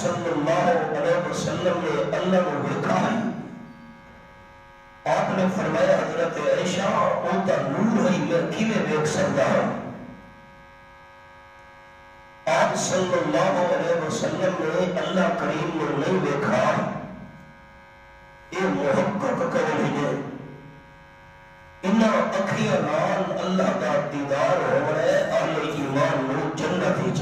صلی اللہ علیہ وسلم نے اللہ کو دیکھا ہے. آپ نے فرمایا حضرت عائشہ وہ تو نور ہے میں کیویں دیکھ سکتا ہوں. آپ صلی اللہ علیہ وسلم نے اللہ کریم نے نہیں دیکھا. یہ محقق قول ہے انہاں اکھیاں نال اللہ دا دیدار ہو رہا ہے. اہل ایمان نو جنت وچ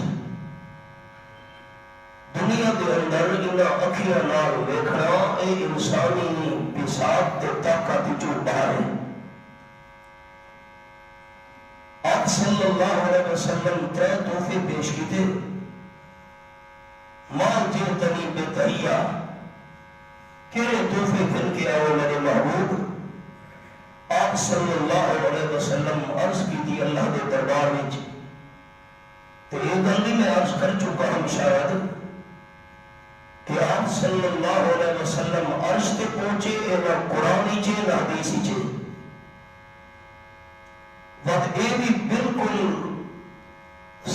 دنیا دے اندر انہاں اکھیاں نال ویکھنا اے انسانی بساط تے طاقت جو باہر ہے. آپ صلی اللہ علیہ وسلم ترے تحفے پیش کیتے. ماں جئتنی بتحیہ کہڑے تحفے پھر کے آؤ میرے محبوب. آپ صلی اللہ علیہ وسلم عرض کی تھی اللہ دے دربار میں تو یہ گل بھی میں عرض کر چکا ہوں شاید کہ آپ صلی اللہ علیہ وسلم عرش تے پہنچے نہ قرآن چے نہ حدیث چے. وقت یہ بھی بالکل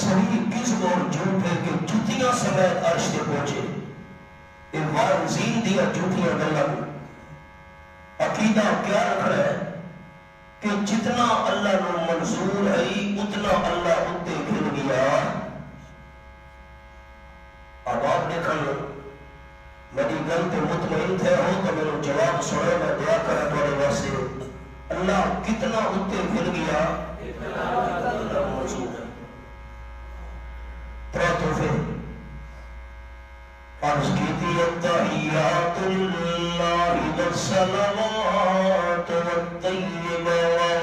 صحیح قسم اور جھوٹ ہے کہ جتیاں سمیت عرش تے پہنچے. یہ وارزین دیا جھوٹیاں گلاں. عقیدہ کیا رکھ رہا ہے کہ جتنا اللہ نو منظور ہے اتنا اللہ اتے گر گیا. اب آپ دیکھیں میری گل پہ مطمئن تھے ہو تو میرے جواب سنے میں دعا کرا تھوڑے واسطے. اللہ کتنا اتے گر گیا اللہ منظور ہے. ترے تحفے عرض کی تھی التحیات للہ والصلوات والطیبات.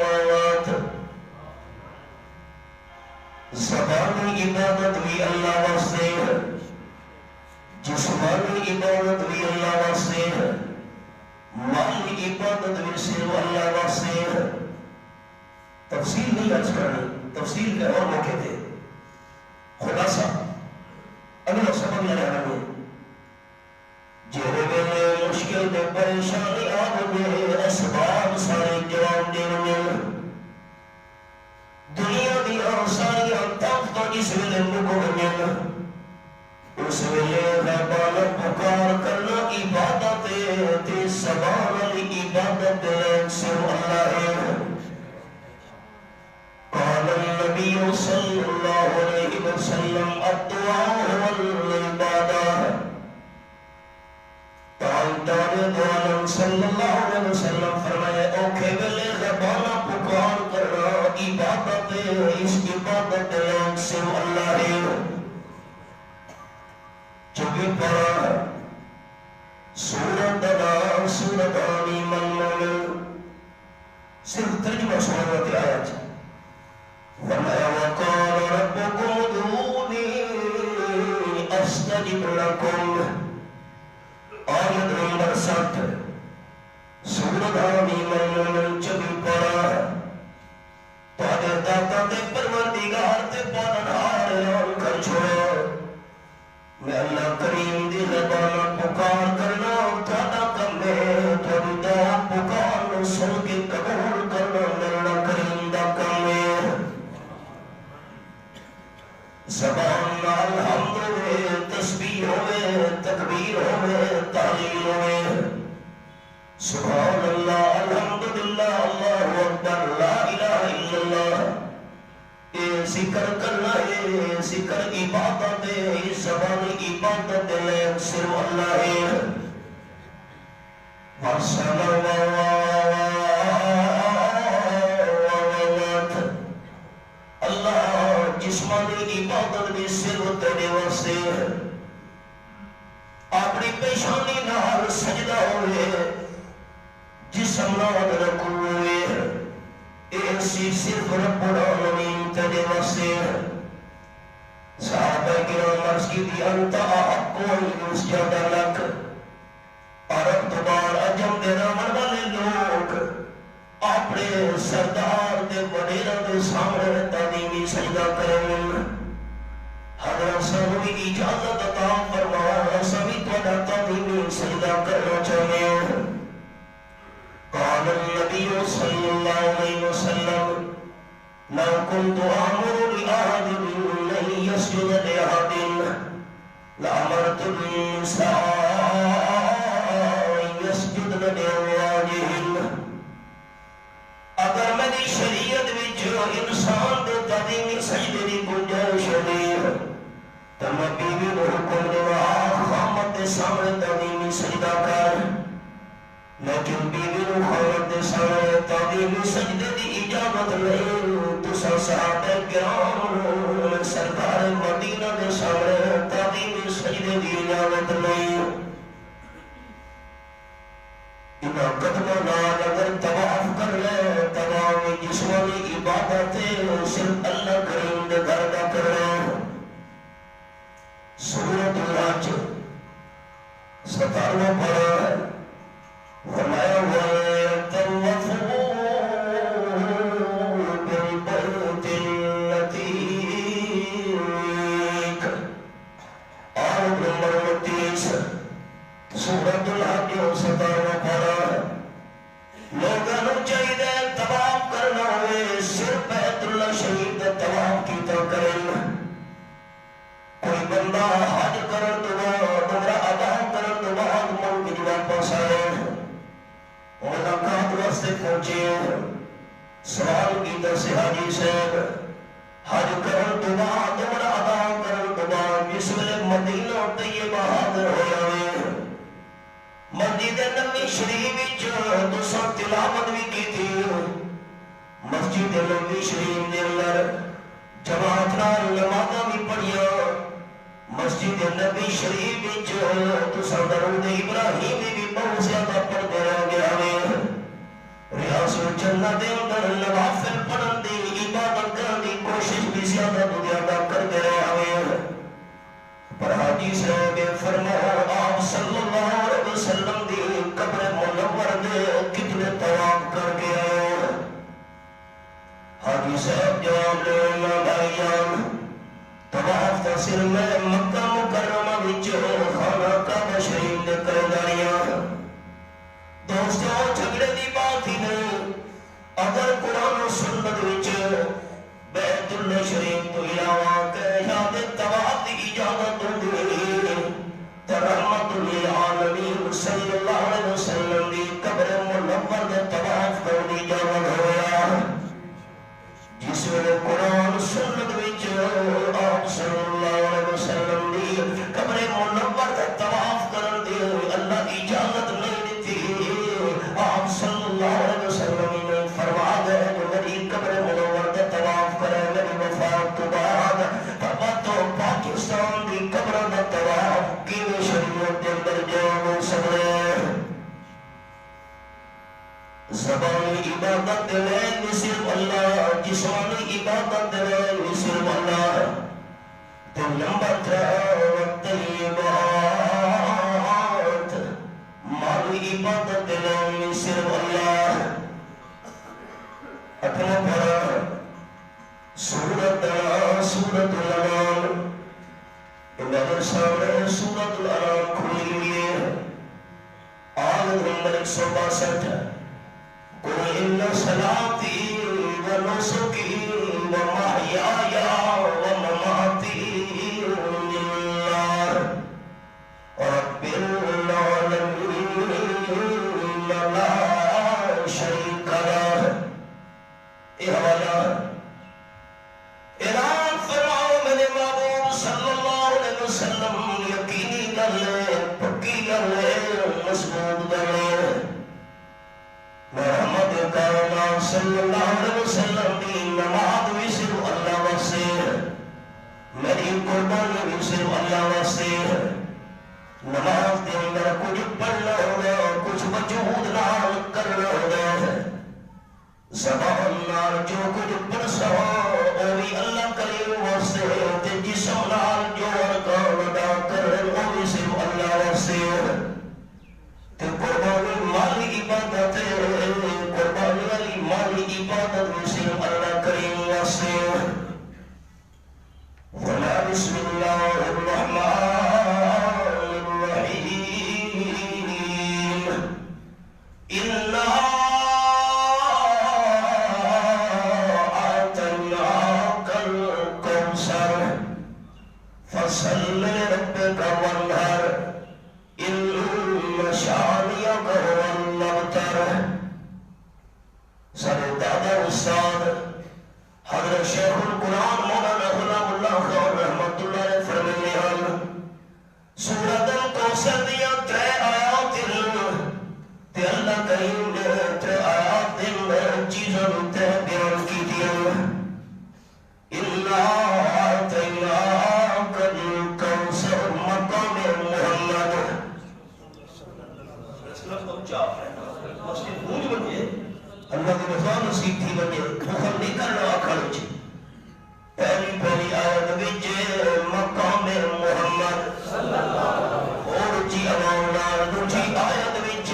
زبانی عبادت بھی اللہ واسطے ہے, جسمانی عبادت بھی اللہ واسطے ہے, مالی عبادت بھی صرف اللہ واسطے ہے. تفصیل نہیں عرض کرنی, تفصیل کے اور موقع تھے. خلاصہ اگلا سبق لے رہا ہے جہرے ویلے مشکل میں پریشانی آگے اسباب سارے جواب دینے. دنیا دیا ساری طاقت اس ویلے مکڑ اس ویلے غیبانہ پکار کرنا عبادت تے زبان عبادت صرف اللہ ہے. قال النبی صلی اللہ علیہ وسلم الدعاء والعبادہ. دعالم صلی اللہ علیہ وسلم فرمائے اوکھے ویلے زبانہ پکار کرنا عبادت اس عبادت صرف اللہ ہے. چکی پڑا سورت دا سورت آنی من مومن صرف ترجمہ سورت آیت فرمایا وقال ربکم ادعونی استجب لکم. آیت نمبر 60 سورت آنی من مومن چکی پڑا تاکہ داتا تے پروردگار تے پالنہار اعلان کر چھوڑا میں اللہ کریم دی زبانہ پکار کرنا تھوڑا کم ہے. تھوڑی دعا پکار نو سن کے قبول کرنا میرا کریم دا کم ہے. زبان نال حمد ہوئے, تسبیح ہوئے, تکبیر ہوئے, تعلیم ہوئے. سبحان اللہ, الحمدللہ, اللہ اکبر, لا الہ الا اللہ. اے ذکر کرنا ہے, ذکر عبادت ہے, زبانی عبادت ہے صرف اللہ ہے. اللہ جسمانی عبادت بھی صرف تیرے واسطے ہے. اپنی پیشانی نال سجدہ ہوئے, جسم نال رکوع ہوئے, ایسی صرف رب العالمین تیرے واسطے ہے. صحابہ کرام عرض کی تھی انت احق ان یسجد لک. عرب دوبار عجم دے رامن والے لوگ اپنے سردار دے وڈیراں دے سامنے تعظیمی سجدہ کریں. حضرت سانو بھی اجازت عطا فرماؤ, سبھی تہاڈا تعظیمی سجدہ کرنا چاہتے ہیں. قال النبی صلی اللہ علیہ وسلم لو كنت آمر لأحد أن يسجد لأحد لأمرت النساء يسجدن لأزواجهن اگر میری شریعت وچ انسان دے تعظیمی سجدے دی گنجائش ہوئی تو میں بیوی کو حکم دیا خامد دے سامنے تعظیمی سجدہ کر لیکن بیوی کو خامد دے سامنے تعظیمی سجدے دی اجازت نہیں تو صحابہ کرام سرکار مدینہ دے سامنے تعظیمی سجدے دی اجازت نہیں انہاں قدمہ نال اگر طواف کر لے تمام جسمانی عبادتیں صرف اللہ کریم دے گھر دا کر رہے ہیں سورۃ الحج 17واں پارہ ہے فرمایا ہوا ہے طوفوا بالبیت العتیق آیت نمبر 29 سورۃ الحج 17واں پارہ ہے لوگوں چاہیے طواف کرنا ہوئے صرف بیت اللہ شریف کا طواف کیتا کریں کوئی بندہ حج کرن تو بعد عمرہ ادا کرن تو بعد ملک جو واپس آئے ملاقات واسطے پہنچے سوال کیتا سے حاجی صاحب حج کرن تو بعد عمرہ ادا کرن تو بعد جس ویلے مدینہ طیبہ حاضر ہو جاوے مسجد نبی شریف وچ تساں تلاوت بھی کیتی مسجد نبی شریف دے اندر جماعت نال نمازاں بھی پڑھیاں مسجد نبی شریف وچ تساں درود ابراہیم بھی بہت زیادہ پڑھتے رہ گیا ریاض الجنہ دے اندر نوافل پڑھن دی عبادت کرن دی کوشش بھی زیادہ تو زیادہ کرتے رہے پر حاجی صاحب فرمایا آپ صلی اللہ علیہ وسلم دی قبر منور دے کتنے طواف کر کے آئے حاجی صاحب جواب لے اللہ بھائی جان طواف تا صرف میں مکہ مکرمہ وچ خانہ کعبہ شریف دے کرداریاں دوستوں جھگڑے دی بات ہی نہیں اگر قرآن و سنت وچ بیت اللہ شریف تو علاوہ یاد طواف دی اجازت ہوندی رحمت للعالمین صلی اللہ علیہ وسلم دی قبر منور دے طواف کرنے دی اجازت ہویا جس ویلے قرآن سنت وچ آپ صلی اللہ علیہ وسلم دی قبر منور دے طواف کرن دی اللہ اجازت نہیں دیتی آپ صلی اللہ علیہ وسلم نے فرما دے جو میری قبر منور دے طواف کرے میری وفات تو بعد تو پاکستان دی قبر دے طواف کیویں شریعت دے اندر جان سکدے زبانی عبادت دے صرف اللہ جسمانی عبادت دے صرف اللہ تو نمبر 3 طیبات مالی عبادت دے صرف اللہ 8واں پارہ سورۃ الانعام میرے سامنے سورۃ الانعام کھلی ہوئی ہے آیت نمبر 162 قل ان صلاتی و نسکی و محیای و مماتی للہ رب العالمین لا شریک لہ یہ حوالہ اعلان فرماؤ میرے محبوب صلی اللہ علیہ وسلم یقینی گل ہے پکی گل ہے مضبوط گل ہے محمد کائنات صلی اللہ علیہ وسلم کی نماز بھی صرف اللہ واسطے میری قربانی بھی صرف اللہ واسطے نماز کے اندر کچھ پڑھنا ہوگا کچھ وجود نال کرنا ہوگا زبان نال جو کچھ پڑھ سوا وہ بھی اللہ کریم واسطے تے جسم نال جو ارکان ادا کرے وہ بھی صرف اللہ واسطے تے قربانی مالی عبادت قربانی والی مالی عبادت بھی صرف اللہ کریم واسطے فلا بسم اللہ الرحمن الرحیم سورۃ الکوثر دیا 3 آیات تے اللہ کریم نے 3 آیات دن چیزاں تے بیان کی دیا انا اعطیناک الکوثر مقام محمد اللہ کی رضا نصیب تھی بنے بخل نہیں کرنا آخر چی پہلی آیت وچ مقام محمد اور جی امانا دوجی آیت وچ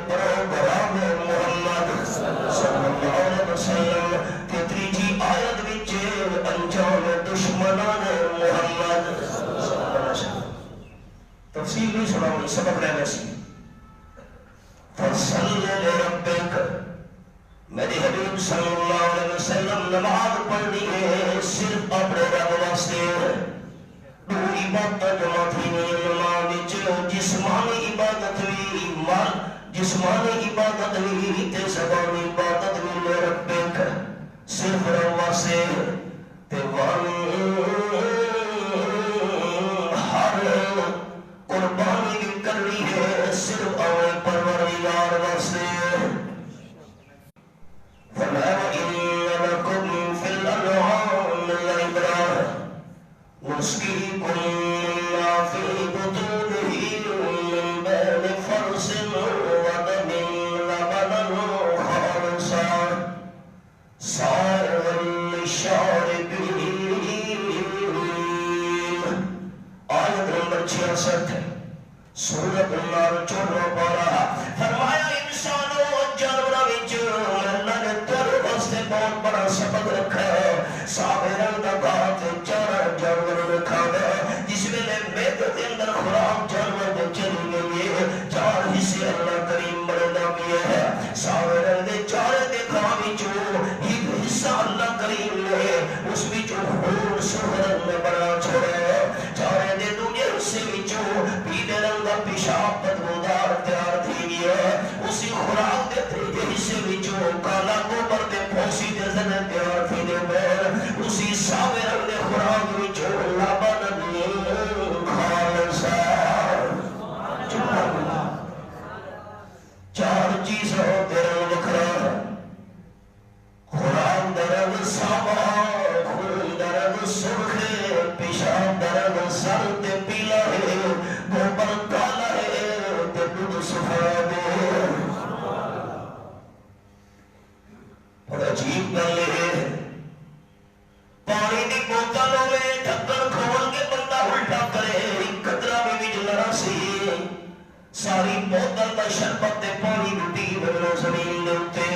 پروگرام محمد صلی اللہ علیہ وسلم تیسری آیت وچ انجام دشمنان محمد صلی اللہ علیہ وسلم تفصیل نہیں سناؤں سبق رہنا سی فصل لربک میرے حبیب صلی اللہ علیہ وسلم نماز پڑھنی ہے صرف اپنے رب واسطے دو عبادت جمع تھی نماز جسمانی عبادت بھی جسمانی عبادت بھی تے زبانی عبادت بھی ربک صرف رب واسطے تے ہر قربانی بھی کرنی ہے صرف اپنے پروردگار واسطے فَلَا إِنَّ لَكُمْ فِي الْأَنْعَامِ لَعِبْرَةً نُسْقِيكُم مِّمَّا فِي بُطُونِهِ مِن بَيْنِ فَرْثٍ وَدَمٍ لَبَنًا خَالِصًا سَائِغًا لِّلشَّارِبِينَ آیت نمبر 66 سورۃ النار 14 پارہ فرمایا انسانوں جانوراں وچ بہت بڑا سبق رکھا ہے صابران دا بات 4 جانور رکھا ہے جس ویلے میدے دے اندر خوراک جانور دے چلی گئی ہے 4 حصے اللہ کریم بڑھنا بھی ہے صابران دے 4 دے کھاں وچوں ایک حصہ اللہ کریم نے اس وچوں خون سہرن میں بڑا چھوڑا ہے 4 دے دوجے حصے وچوں پیلے رنگ دا پیشاب بدبودار تیار تھی گیا اسی خوراک دے تیجے حصے وچوں کالا گوبر دے پھوسی دے زنن تیار تھی دے بیر اسی ساوے رنگ دے خوراک وچوں لبن خالصا 4 چیزوں دے رنگ لکھرا خوراک دے رنگ سابا خون دے رنگ سرخے پیشاب دے رنگ زرد پیلا ہے گوبر کالا ہے تے دودھ سفید ہے بڑا عجیب گل ہے پانی دی بوتل ہوئے ڈھکن کھول کے بندہ الٹا کرے ایک قطرہ بھی نہ سی ساری بوتل دا شربت تے پانی ڈٹی بنو زمین دے اوتے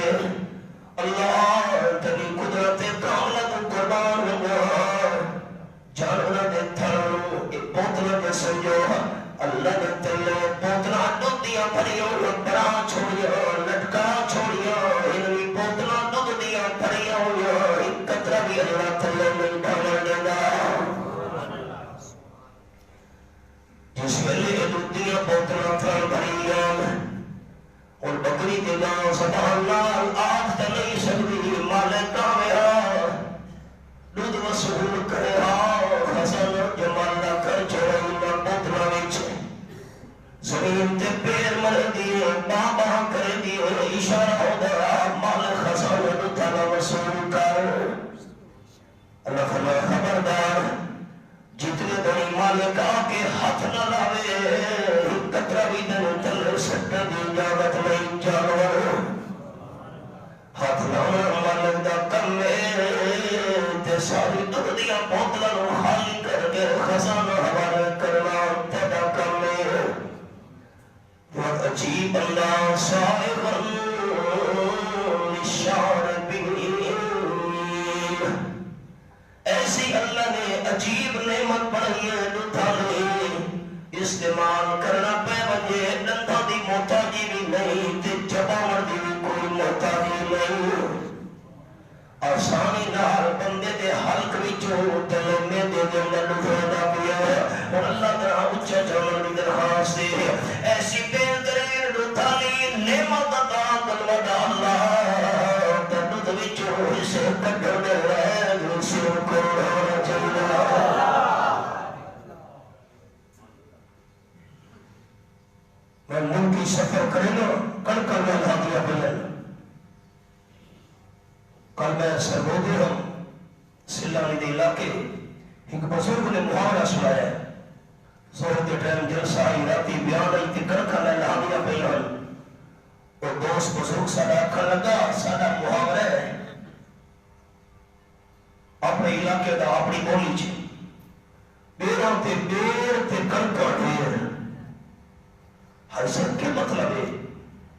اللہ تیری قدرت کاملہ تو قربان ہوا جانورا دے تھروں ایک بوتل دے سمجھو اللہ نے تیلے بوتلہ دودھیاں بھریوں لبرا چھوڑیاں لٹکا چھوڑیاں انہی بوتلہ دودھیاں بھریوں ایک قطرہ بھی اللہ تیلے میں ڈھالا دینا جس ویلے دودھیاں بوتلہ تھر بھریاں اور بکری دینا سبحان اللہ آنکھ تے نہیں سکتی مالک کامیا دودھ وصول کرے خزن جمالہ کر چھوڑا بوتلہ وچ زمین تے پیر مر دیئے بابا کر دیئے اشارہ ہو دیا مال خزانہ دودھانا وصول کر اللہ فرمائے خبردار جتنے دنی مالک آکے ہاتھ نہ لاوے قطرہ بھی دن تل سکتا دی اجازت نہیں جانور ہاتھ لانا مالک دا کم تے ساری دنیا بوتلوں خالی کر کے خزانہ حوالے کرنا تیرا کم بہت عجیب اللہ صاحباً للشاربین ایسی اللہ نے عجیب نعمت بڑھائی ہے دودھانے استعمال کرنا پہ وجہ دندہ دی محتاجی بھی نہیں تے جبامر دی کوئی محتاجی نہیں آسانی نال بندے دے حلق وچوں تلے میں دے دے اندر لفیدہ پیا ہے اور اللہ تعالیٰ اچھا جمل دی درخواست دے ایسی بہترین دودھالی نعمت عطا کلمہ دا اللہ دودھ وچوں اسے کٹر دے رہے دوسروں کو ہونا چاہیے میں ملکی سفر کرے نا کل میں لا دیا بلن کل میں سرگودے ہم سلانی دے علاقے ایک بزرگ نے محاورہ سنایا ہے زور دے ٹائم جلسہ آئی راتی بیان آئی تھی کڑکا میں لا دیا بلن اور دوست بزرگ ساڑا اکھا لگا ساڑا محاورہ ہے اپنے علاقے دا اپنی بولی چھے بیران تے بیر تے کڑکا ڈھیر حضرت کے مطلب ہے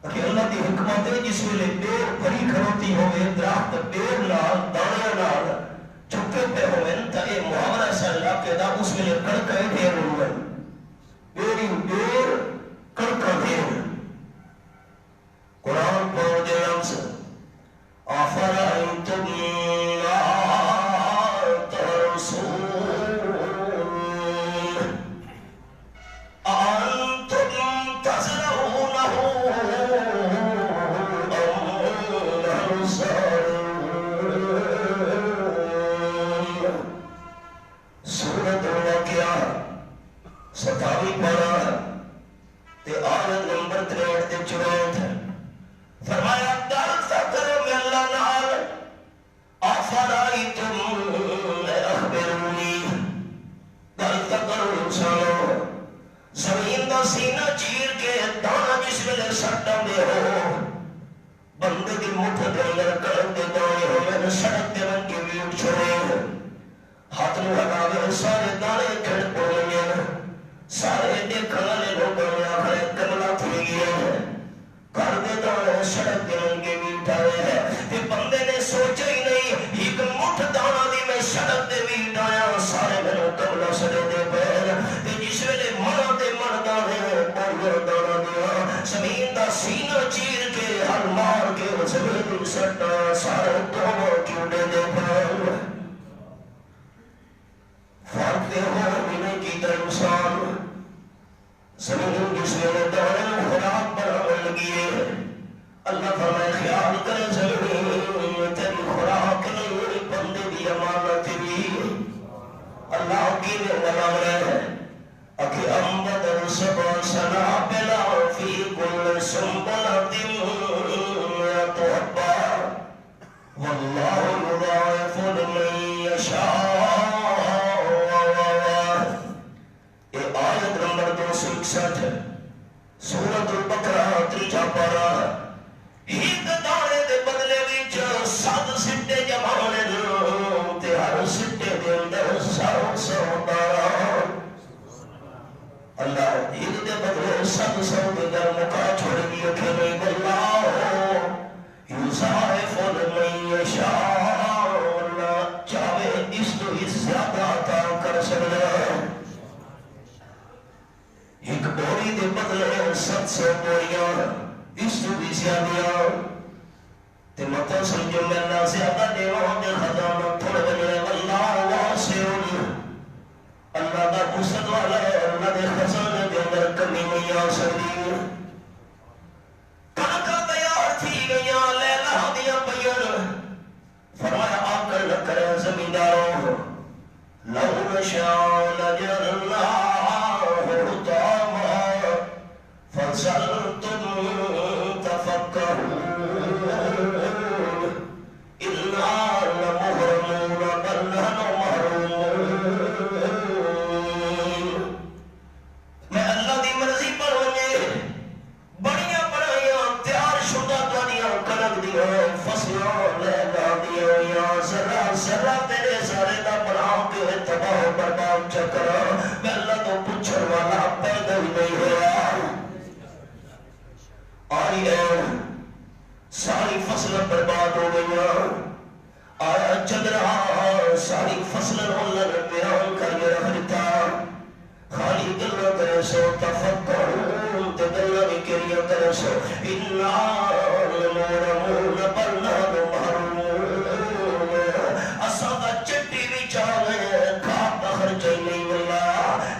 کہ اللہ دی حکمت ہے جس ویلے بیر بھری کھڑوتی ہوئے درخت بیر نال دانے نال چکے پہ ہوئے تا اے محاورہ سا علاقے دا اس ویلے کڑکا ڈھیر ہوئے بیری بیر کڑکا ڈھیر قرآن پڑھ دے لمس آفرائنتم ستاوی پڑھا تے آیت نمبر 63 تے 64 فرمایا در فکر میں اللہ نال آفرائیتم اخبرونی در فکر انسانو زمین دا سینہ چیر کے دانا جس ویلے سٹا میں ہو بندے دی مٹھ دے اندر کڑک دے دانے ہو میں نے سڑک دے رنگ کے ویٹ چھوڑے ہاتھ نو لگاوے سارے دانے کھڑ پڑے سارے دیکھنے لے لوگوں نے آخر کملا تھی گیا ہے کر دے دانے سڑک دے رنگ کے ویٹ آئے ہیں تے بندے نے سوچا ہی نہیں ایک مٹھ دانا دی میں سڑک دے ویٹ آیا سارے میں نے کملا سڑے دے پہل تے جس ویلے مرا دے مر دانے پور دانا دیا زمین دا سینہ چیر کے ہر مار کے زمین سٹا سارے دونوں کیوڑے دے پہل فرق دے ہو منے کی در انسان زمین جس میں دانے خراب برابر لگی ہے اللہ فرمائے خیال کرے زمین تیری خوراک نہیں بندے دی امانت بھی اللہ کی نے بنا رہے اکھی امبد سبا سنا بلا فی کل سنبلت یتحبا واللہ یضاعف لمن یشاء آیت نمبر 261 سورۃ البقرہ تیجا پارا ایک دانے دے بدلے وچ 7 سٹے جمانے تے ہر سٹے دے اندر 100 دارا اللہ ایک دے بدلے 700 دے در مکا چھوڑ گیا کہ نہیں اللہ یضاعف لمن یشاء اللہ چاہے اس تو اس زیادہ عطا کر سکتا ہے ایک بوری دے بدلے 700 بوریاں اس تو بھی زیادیاں تے مطلب سمجھو میں اللہ زیادہ دیوان دے خزانہ تھوڑے بجرے اللہ واسعون اللہ دا قصد والا ہے اللہ دے خزانے دے اندر کمی نہیں آ سکتی کانکا تیار تھی گئیاں لیلہ دیا پین فرمایا آکر نہ کرے زمینداروں لو نشاء لجعلنا فَزَلْتُمْ تَفَكَّرُونَ إِنَّا لَمُحْرَمُونَ بَلْ نَحْنُ مَحْرُومُونَ میں اللہ دی مرضی پر ہوئے بڑیاں بڑائیاں تیار شدہ دنیا کنک دیا فصلوں لے گا دیا یا ذرہ ذرہ تیرے سارے دا بنا کے تباہ برباد چکر میں اللہ تو پچھر والا پیدا ہی نہیں ہوا آئی ہے ساری فصل برباد ہو گئی آیا چل رہا ساری فصل اللہ نے بیان کر کے رکھ دیتا خالی گلہ کرے سو تفکرون تے گلہ بھی کریہ کرے سو اِنَّا لَمُحْرَمُونَ بَلْ نَحْنُ مَحْرُومُونَ اسادہ چٹی بھی چاہے کھاپ دا خرچہ ہی نہیں ملا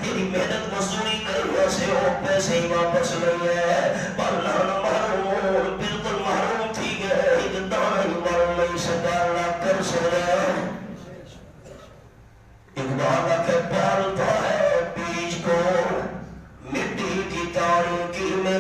تیری محنت مزدوری کرنے سے وہ پیسے ہی واپس نہیں ہے بَلْ نَحْنُ مَحْرُومُونَ بالکل محروم تھی گئے ایک دانا ہی مر نہیں سکا اللہ کر سکے ایک دانا کے پالتا ہے بیج کو مٹی کی تاریکی میں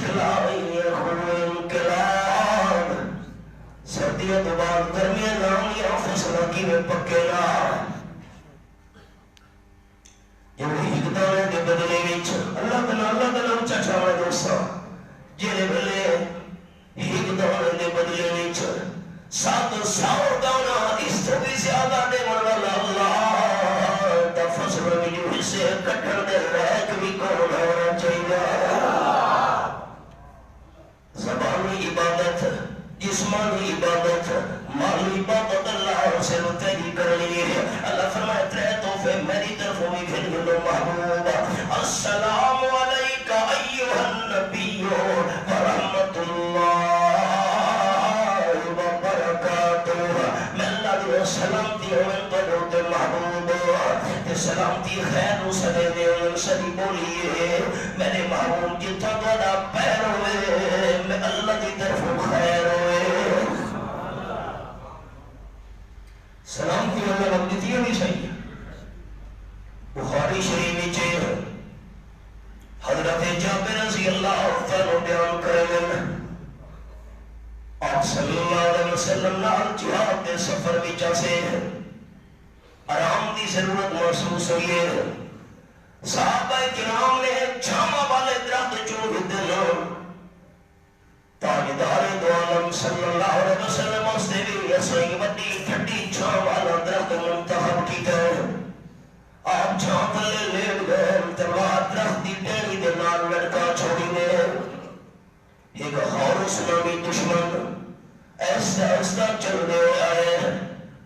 اخلائی خلو انقلاب سردیاں تو بعد گرمیاں نامیاں فصلہ کی میں پکے نا جب حکدانے دے بدلے ویچ اللہ تعالیٰ اچھا چھاوے دوستا جیلے بلے حکدانے دے بدلے ویچ ساتھ ساؤ دانا اس تو بھی زیادہ دے والا اللہ تا فصل میں جو حصے کٹھر دے ریک بھی کون ہونا چاہیے زبانی عبادت جسمانی عبادت مالی عبادت اللہ سے متحدی کرنی ہے اللہ فرمائے ترے توفے میری طرف ہوئی پھر گلو محبوب السلام علیکہ ایوہ النبی ورحمت اللہ سلامتی ہمیں پڑھوت محبوب سلامتی خیر اسلے دے سری بولیے میرے محبوب جتا بڑا پیر ہوئے میں اللہ کی طرف خیر ہوئے سلامتی ہمیں وقتی ہونی چاہیے بخاری شریف نیچے حضرت جابر رضی اللہ عنہ بیان کریں آپ صلی اللہ علیہ وسلم نال جہاد کے سفر وچ سے آرام دی ضرورت محسوس ہوئی ہے صحابہ کرام نے چھاما والے درخت چون دینا تاجدار دو عالم صلی اللہ علیہ وسلم اس نے بھی ایسائی بڑی ٹھنڈی چھام والا درخت منتخب کیتا ہے آپ چھام تلے لیٹ گئے تلوار درخت دی ٹہنی دے نال لڑکا چھوڑی نے ایک خورس نامی دشمن ایسا ایسا چل دے آئے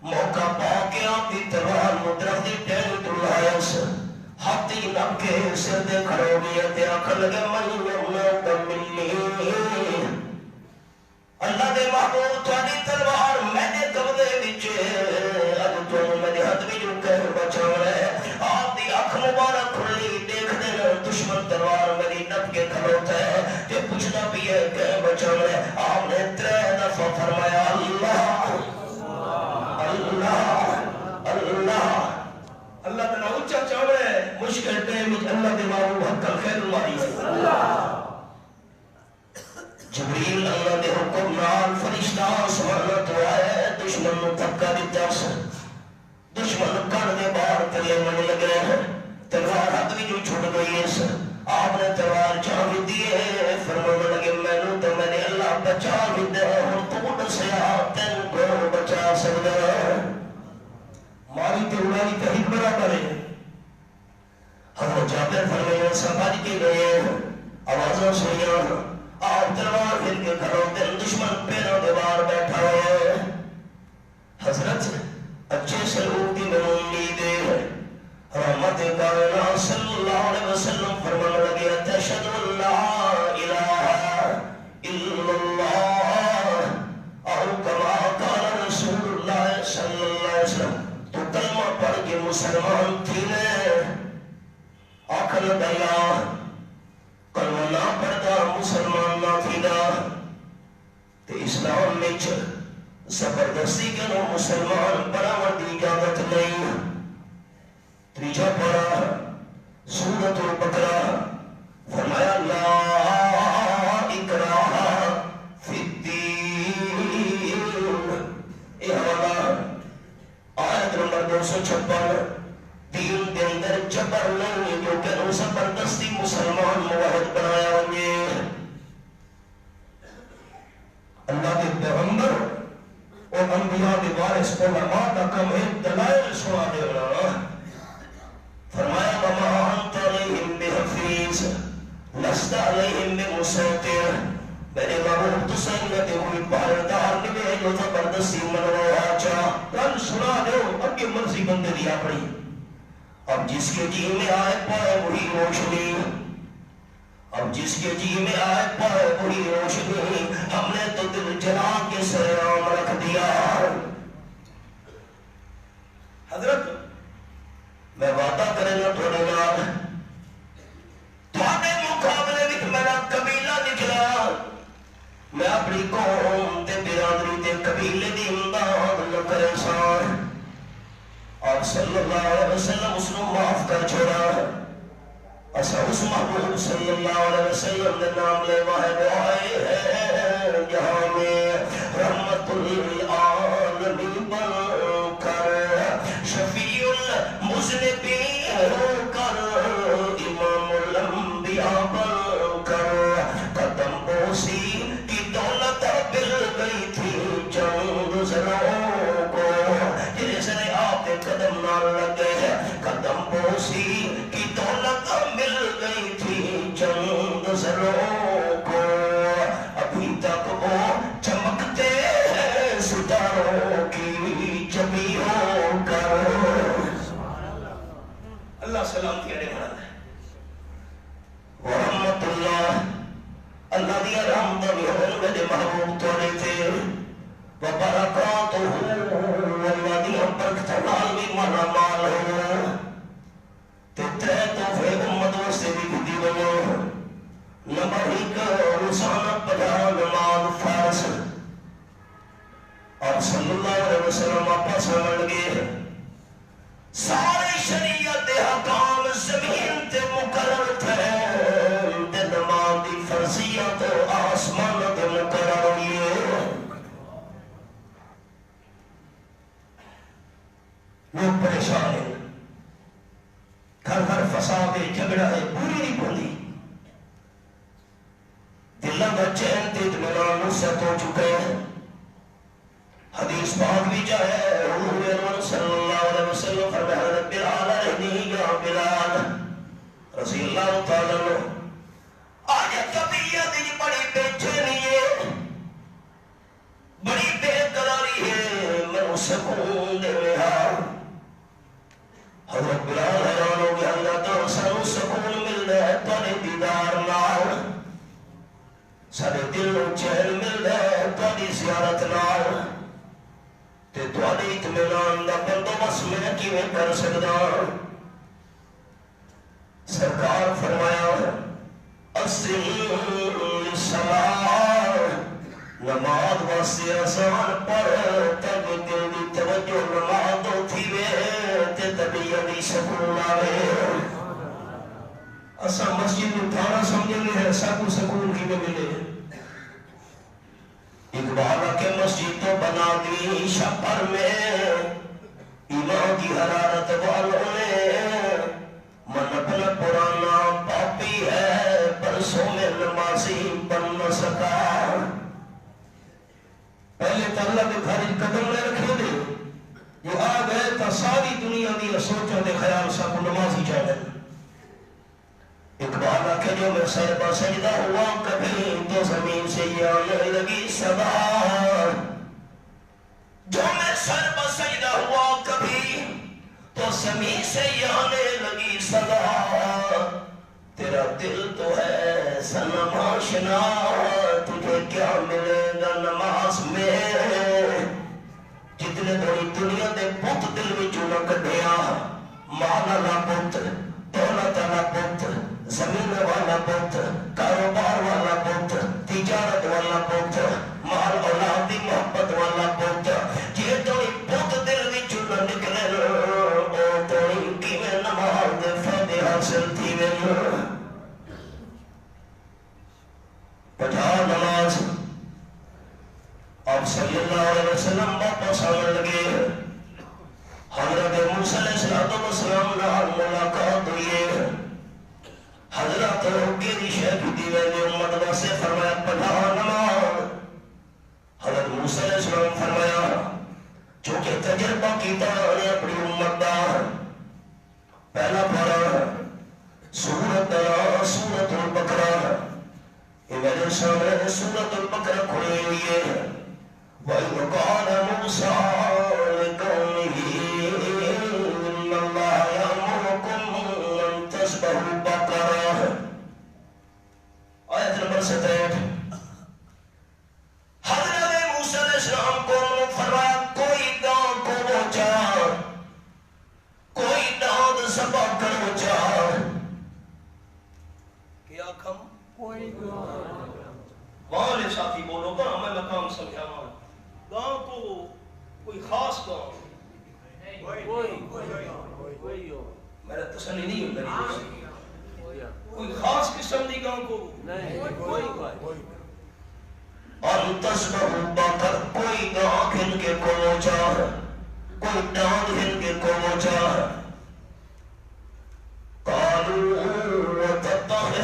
موقع پا کے آپ دی تلوار مدرخ دی ٹہنی دلائیس ہاتھی نب کے سر دے کھڑو گیا تے آکھر لگے من یمنا دملی اللہ دے محبوب تھوڑی تلوار میں نے قبضے بچے اب تو میرے ہاتھ بھی جو کہہ بچاؤ رہے آپ دی اکھ مبارک کھلی دیکھ دینا دشمن تلوار میری نب کے کھڑوتا ہے کہ پوچھنا بھی ہے کہہ بچاؤ رہے آپ نے ترے دفعہ فرمایا اللہ اللہ اللہ اللہ تنہا اچھا چاہ رہے ہیں مشکل ٹائم اللہ دے محبوب حق الخیر الماری ہے جبریل اللہ دے حکم نال فرشتہ سبحانہ تو آئے دشمن نو تھکا دیتا سے دشمن کر دے باہر تلے من لگے ہیں تلوار حد بھی جو چھوڑ گئی ہے آپ نے تلوار چاہی دیئے فرمانے لگے میں نو تو میں نے اللہ بچا بھی دے ہوں تو سے تین کو بچا سکتا ہے ماری تے اڑائی تے ہی برابر ہے حضرت جابر فرمانے سنبھالی کے گئے آوازوں سنیا آپ تلوار پھر کے گھروں دن دشمن پیروں دیوار بیٹھا ہے حضرت اچھے سلوک کی میں امید ہے رحمت کائنات صلی اللہ علیہ وسلم فرمان لگے تشہد اللہ الہ الا اللہ اور کما قال رسول اللہ صلی اللہ علیہ وسلم تو کلمہ پڑھ کے مسلمان تھی نے آخر اللہ کلمہ نہ پڑھتا مسلمان نہ تھیدا تو اسلام میں زبردستی کے نو مسلمان برابر دی اجازت نہیں تریجا پڑھا سورۃ البقرہ فرمایا لا اکراہ فی الدین یہ حوالہ آیت نمبر 256 دین کے اندر جبر نہیں جو کہ نو زبردستی مسلمان موحد بنایا ہوئے اللہ کے پیغمبر اور انبیاء کے وارث علماء کا کم ہے دلائل سنا دے رہا فرمایا وما انت علیہم بحفیظ لست علیہم بمسیطر میرے محبوب تو سنگتے ہوئی پاردار نبے جو زبردستی منوایا چاہ رن سنا دے اب یہ مرضی بندے دیا پڑی اب جس کے جی میں آئے پائے وہی روشنی اب جس کے جی میں آئے پائے وہی روشنی ہم نے تو دل جلا کے سیام رکھ دیا حضرت میں وعدہ کرے گا تھوڑے نال تھوڑے مقابلے میں میرا قبیلہ نکلا میں اپنی قوم تے برادری تے قبیلے دی امداد نہ کرے سان آپ صلی اللہ علیہ وسلم اس نے معاف کر چھوڑا اسا اس محبوب صلی اللہ علیہ وسلم نے نام لے واحد آئے ہیں جہاں میں رحمت للعالمین بن کر شفیع المذنبین ہو کر امام الانبیاء بن کر قدم بوسی کی دولت مل گئی تھی چند زروں کو جیسے آپ کے قدم نہ لگے قدم بوسی کی دولت مل گئی تھی چند زروں کو ابھی تک وہ چمکتے ہیں ستاروں کی جبی ہو کر اللہ سلامتی علیہ ہے ورحمت اللہ دیا رحمت ہوں میرے محبوب توڑے تھے وبرکاتہ اللہ دیا برکت بھی مالا مال ہوں تے ترے تحفے امت واسطے بھی دی ونو نمبر 1 رسالہ پڑھا نماز فرض اور صلی اللہ علیہ وسلم واپس مل گئے سارے شریعت حکام زمین تے مقرر تھے تے نماز دی فرضیت آسمان تے مقرر ہوئی لوگ پریشان ہیں گھر گھر فساد ہے جھگڑا ہے پوری نہیں پڑی دلوں کا چین تے اطمینان نصرت ہو چکے ہیں حدیث پاک بھی جائے حضور صلی اللہ علیہ وسلم فرمایا حضرت بلال انی یا بلال رضی اللہ تعالیٰ عنہ آج طبیعت بڑی بے چینی ہے بڑی بے قراری ہے میں سکون دے رہا حضرت بلال حیران ہو گیا اللہ تو سانو سکون مل رہا ہے تھوڑے دیدار نال سارے دل نو چین مل رہا ہے تھوڑی زیارت نال تے تھوڑی اطمینان دا بندوبست میں کیویں کر سکدا سرکار فرمایا الصلاۃ نماز واسطے آسان پڑھ تب دل دی توجہ نماز تو تھی وے تے طبیعت دی سکون آوے اسا مسجد میں تھانا سمجھنے ہے سب کو سکون کی ملے اقبال کے مسجد تو بنا دی شپر میں ایمان کی حرارت والوں نے من اپنا پرانا پاپی ہے برسوں میں نمازی بن نہ سکا پہلے تو اللہ کے گھر قدم لے رکھے دے جو آ گئے تو ساری دنیا دی سوچوں دے خیال سب نمازی چاہے اقبال آکھے جو میں سر پر سجدہ ہوا کبھی تو زمین سے یہ آنے لگی صدا جو میں سر پر سجدہ ہوا کبھی تو زمین سے یہ آنے لگی صدا تیرا دل تو ہے صنم آشنا تجھے کیا ملے گا نماز میں جتنے بڑی دنیا دے بت دل میں چونہ کٹیا مالا لا بت دولت لا بت زمین والا بت کاروبار والا بت تجارت والا بت مال اولاد دی محبت والا بت جے توئی بت دل وچ چونہ نکلے او توئی کیویں نماز دے فائدے حاصل تھی وے پڑھا نماز اب صلی اللہ علیہ وسلم واپس آنے لگے حضرت موسیٰ علیہ السلام نال ملاقات ہوئی حضرت روکے دی شیخ دیوے نے امت واسے فرمایا پڑھا نماز حضرت موسیٰ علیہ السلام فرمایا چونکہ تجربہ کیتا نے اپنی امت دا پہلا پڑھا سورت البقرہ یہ میرے سامنے سورت البقرہ کھڑی ہوئی ہے وَإِذْ قَالَ مُوسَىٰ لِقَوْمِهِ إِنَّ اللَّهَ يَأْمُرُكُمْ أَن تَذْبَحُوا بَقَرَةً آیت نمبر 67 حضرت موسیٰ علیہ السلام کو فرمایا کوئی دان کو بچا کوئی دان ذبح کرو چاہ کیا کم کوئی والے ساتھی بولو گا میں مقام سمجھا ہوں گاں تو کوئی خاص گاں میرا تسلی نہیں ہوتا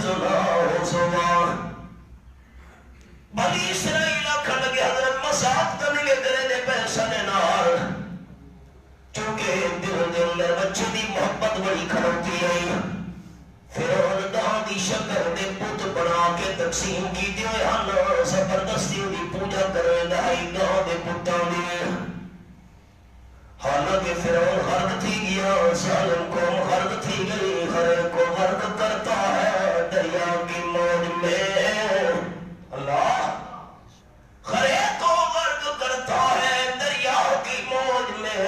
فَأَخَذْنَاهُ زُمَا بنی اسرائیل آکھن لگے حضرت مساق تو ملے کرے دے پیسہ نے نار چونکہ دل دے اندر بچے دی محبت بڑی کھڑوتی ہے فرعون دان دی شکر دے پت بنا کے تقسیم کی دیوئے ہن زبردستی دی پوجا کرے دہائی دان دے پتان دی حالانکہ فرعون غرق تھی گیا ظالم کو غرق تھی گئی غرق کو غرق کرتا ہے دریا کی موج میں اللہ غرق کو غرق کرتا ہے دریا کی موج میں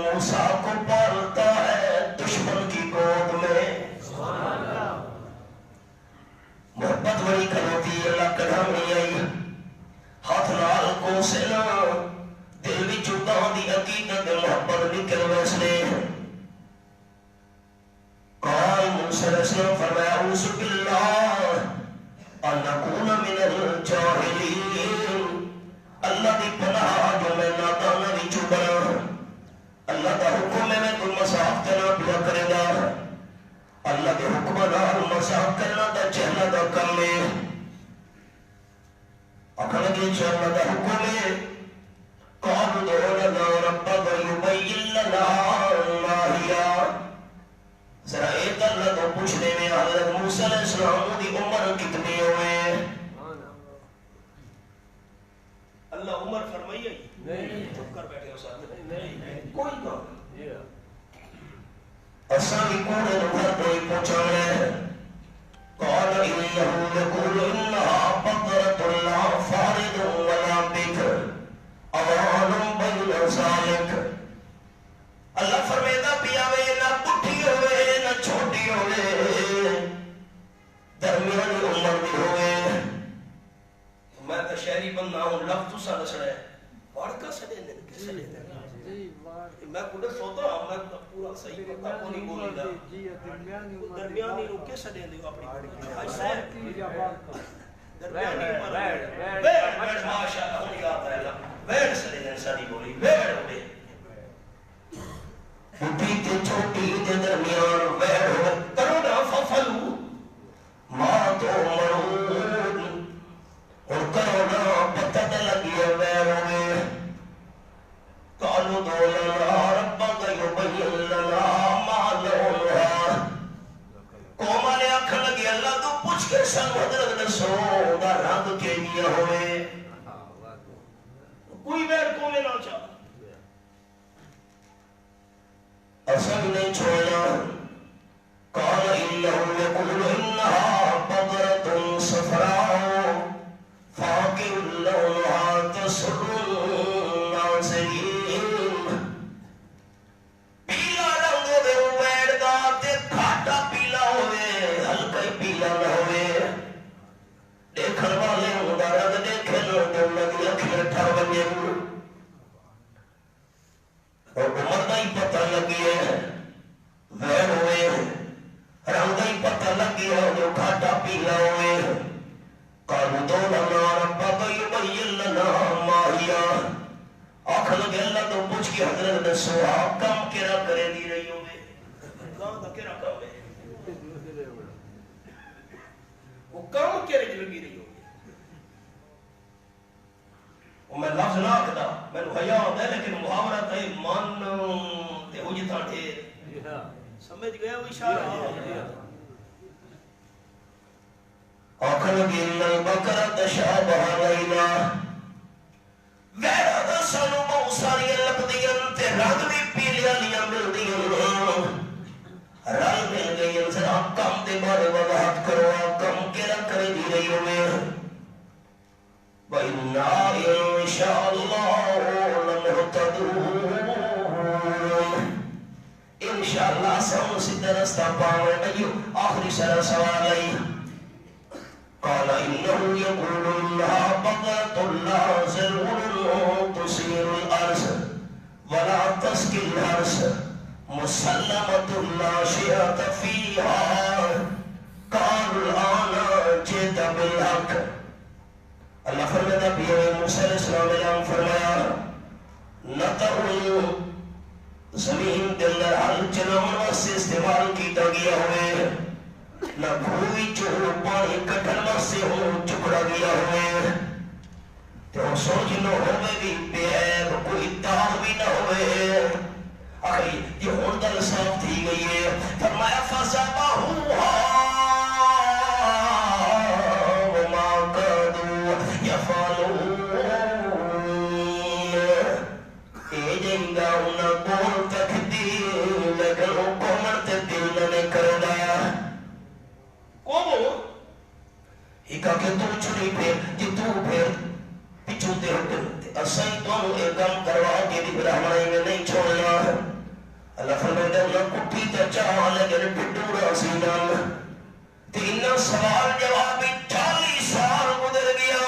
موسیٰ کو پالتا ہے دشمن کی گود میں محبت بڑی کھلوتی اللہ کڑھا نہیں آئی ہاتھ نال کو سینا دل بھی چکا دی عقیدت محبت نکل ویسنے قال موسیٰ علیہ السلام فرمایا اعوذ باللہ ان نکون من الجاہلین اللہ دی پناہ جو میں نادانا بھی چکا اللہ دا حکم ہے میں کوئی مصاف کرنا پیا کرے گا اللہ کے حکم نال مصاف کرنا دا چہلہ دا کم ہے اکھل کے چہلہ دا حکم ہے قالوا ادع لنا ربك يبين لنا ما هي ذرا ایک اللہ تو پوچھنے میں حضرت موسیٰ علیہ السلام دی عمر کتنی ہوئے اللہ عمر فرمائی ہے نہیں چپ کر بیٹھے ہو ساتھ نہیں کوئی کام اساں کوڑے نظر کوئی پہنچانے قال انه يقول انها بقرة لا فارض ولا بكر اوانم بین ذالک اللہ فرمیدہ پیاوے نہ بٹھی ہوئے نہ چھوٹی ہوئے درمیانی عمر بھی ہوئے میں تو شہری بندہ ہوں لفظ تو سا نسڑا ہے پڑھ کا سڑے دن کس سڑے دن میں کڑے سوتا ہوں میں پورا صحیح پتا کو نہیں بولی دا درمیانی روکے سڑے دن اپنی ایسا درمیانی عمر بیڑ ماشاءاللہ ہوں یاد ہے بیڑ سڑے دن ساری بولی بیڑ ہوئے بڑی تے چھوٹی تے درمیان بیڑ ہوئے کرو نا ففلو ما تو مرون اور کرو نا پتہ لگی بیڑ ہوئے قالوا ادع لنا ربك يبين لنا ما لونها قوم والے آکھن لگے اللہ تو پوچھ کے سن حضرت دسو دا رنگ کے لیا ہوئے کوئی بیڑ کو میں نہ چاہتا اصل نہیں چھوڑنا قال انه يقول انها بقرة صفراء فاقع لونها تسر الناظرين پیلا رنگ دے بیڑ دا تے کھاٹا پیلا ہوئے ہلکا پیلا نہ ہوئے دیکھن والے ہوندا رنگ دیکھن تے لگی اکھیں ٹھر بنے اور عمر دا ہی پتہ لگی ہے ویڑ ہوئے رنگ دا ہی پتہ لگی ہے جو کھاٹا پیلا ہوئے قالوا ادع لنا ربك يبين لنا ما هي آخر لگے اللہ تو پوچھ کے حضرت دسو آپ کم کرا کرے دی رہی ہوئے کام دا کرا کم ہے وہ کام کرے لگی رہی ہوئے میں لفظ نہ آکھدا میں نے حیا ہوتا ہے لیکن محاورہ تے مان تے ہو جتا ڈھیر سمجھ گیا وہ اشارہ آخر لگی ان البقرہ تشابہ علینا ویڑا دا سانو بہت ساری لبدیاں تے رنگ بھی پیلیاں لیاں مل دیاں رنگ مل گئی ذرا کم دے بارے وضاحت کرو کم کیرا کرے دی رہی ہوئے وَإِنَّا إِن شَاءَ اللَّهُ لَمُهْتَدُونَ انشاءاللہ سب سیدھا رستہ پاوے نہیں آخری سارا سوال آئی قال إنه يقول إنها بقرة لا ذلول تثير الأرض ولا تسقي الحرث مسلمة لا شية فيها قالوا الآن جئت بالحق اللہ فرماتا پیارے موسیٰ علیہ السلام نے فرمایا نہ تو زمین کے اندر ہل چلاون واسطے استعمال کیتا گیا ہوئے نہ بھوی کٹن واسطے ہوں چکڑا گیا ہوئے تو سوچ نہ ہوئے بھی بے عیب کوئی داغ بھی نہ ہوئے آخری یہ ہون دل صاف تھی گئی ہے فرمایا فَزَبَحُوهَا وَمَا كَادُوا يَفْعَلُونَ اے جنگا انہاں بول تک دی لیکن وہ کومن تے دل نے کر دیا کومو ہی کہا کہ تو چھڑی پھر جی تو پھر پچھو تے ہٹے اسائی دونوں ایک کام کروا کے بھی برہمائی میں نہیں چھوڑنا اللہ فرمائے انہاں کٹھی تے چاہا لیکن پھٹوڑا سینام تے انہاں سوال جوابی 40 سال گزر گیا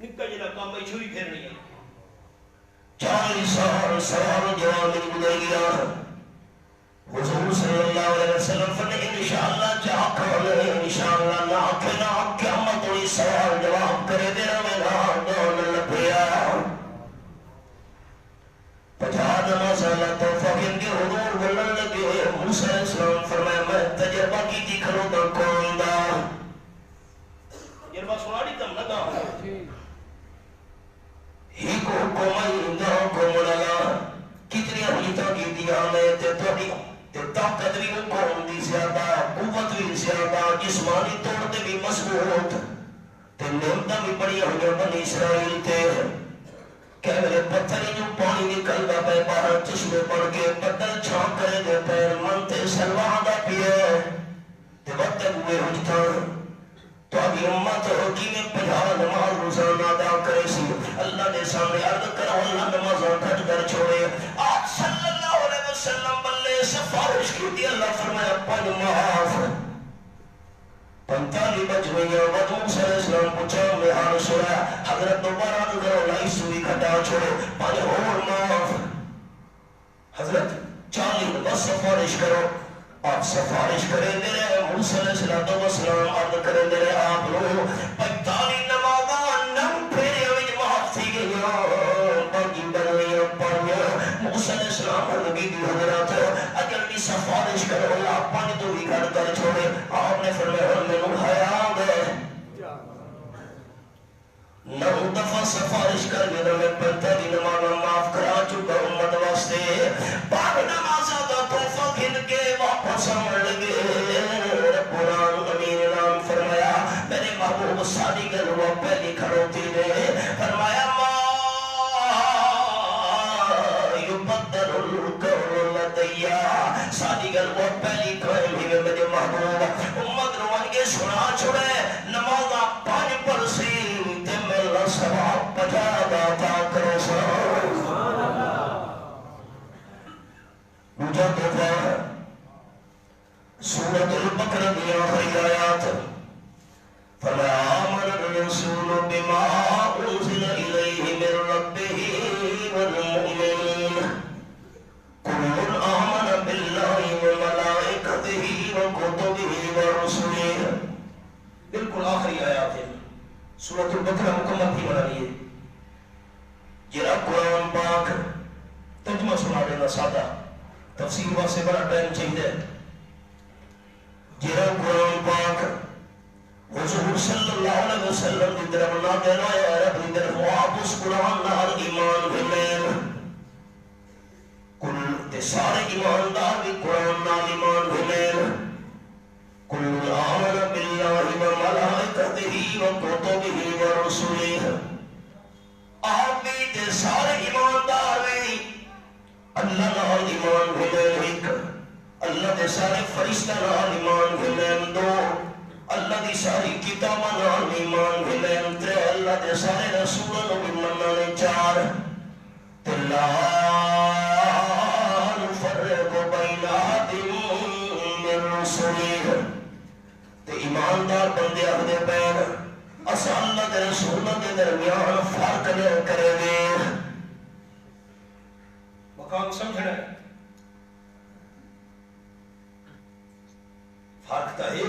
نکا جنا کام میں چھوڑی پھر نہیں ہے 40 سال سوال جوابی گزر گیا حضور صلی اللہ علیہ وسلم فرمائے انشاءاللہ جہاں کھولے انشاءاللہ نہ کھنا قیامت ہوئی سوال جواب کرے دینا میں نہ دون لپیا پجھا نماز اللہ توفہ کے حضور بلن لگے موسیٰ علیہ السلام فرمائے میں تجربہ کی جی کھلو دا کون دا یہ بات سناری تم نہ دا ہی کو حکومائی دا حکومڑا کتنی حلیتہ کی دیا میں تے توڑی تے طاقت بھی کون دی زیادہ قوت بھی زیادہ جسمانی طور تے بھی مضبوط تے نعمتاں بھی بڑی ہوئی بنی اسرائیل تے کہ میرے پتھری جو پانی نکل دا پہ باہر چشمے پڑ کے پتھر چھان کرے دے پیر من تے سلوان دا پیے تے وقت ہوئے ہوجتا تو ابھی امت ہوگی میں 50 نماز روزانہ ادا کرے سی اللہ دے سامنے عرض کرو اللہ نمازاں کٹ کر چھوڑے آپ صلی اللہ علیہ وسلم بلے سفارش کی دی اللہ فرمایا پن معاف 45 بج گئی وقت موسیٰ علیہ السلام پوچھا میں حال سنا حضرت دوبارہ عرض کرو لائی سوئی کھٹا چھوڑے پن اور معاف حضرت 40 بس سفارش کرو آپ سفارش کریں دے رہے موسیٰ علیہ السلام عرض کریں دے رہے آپ لوگ 45 نمازاں نم پھیرے ہوئی معاف تھی گئی باقی بنویاں پڑھیا موسیٰ علیہ السلام عرض کی دی حضرات اگر بھی سفارش کرو اللہ پانی تو بھی گھر کر چھوڑے آپ نے فرمایا میں نو حیاء گئے 9 دفعہ سفارش کر گئے میں 45 نمازاں معاف کرا چکا امت واسطے بعد نمازاں دا توفہ گھن کے واپس آنے لگے قرآن امین نام فرمایا میرے محبوب ساری گلوہ پہلی کھڑوتی نے فرمایا ما یبدل القول لدیا ساری گلوہ پہلی کھڑوتی میں میرے محبوب امت روان کے سنا چھوڑے نمازہ 5 پرسی تے میرا سواب 50 داتا کرو سبحان اللہ دوجہ دفعہ سورة البقرہ دی آخری آیات فَلَا آمَنَ الرَّسُولُ بِمَا أُنزِلَ إِلَيْهِ مِن رَّبِّهِ وَالْمُؤْمِنُونَ كُلٌّ آمَنَ بِاللَّهِ وَمَلَائِكَتِهِ وَكُتُبِهِ وَرُسُلِهِ بالکل آخری آیات ہے سورة البقرہ مکمل تھی بنا لیے جرا قرآن پاک ترجمہ سنا دینا سادہ تفسیر واسے بڑا ٹائم چاہیے جرا قرآن پاک حضور صلی اللہ علیہ وسلم کی طرف نہ دینا ہے رب کی طرف آپ اس قرآن نال ایمان بھلین کل تے سارے ایماندار بھی قرآن نال ایمان بھلین کل آمن باللہ وملائکتہ وکتبہ ورسلہ آپ بھی تے سارے ایماندار بھی اللہ نال ایمان بھلین ایک اللہ دے سارے فرشتہ نال ایمان بھلین 2 اللہ دی ساری کتابہ نال ایمان بھلین 3 اللہ دے سارے رسولوں بھی منانے 4 تے لا نفرق بین احد من رسلہ تے ایماندار بندے آخدے پین اسا اللہ دے رسولوں دے درمیان فرق نہ کرے گے مقام سمجھنا ہے فرق تا ہے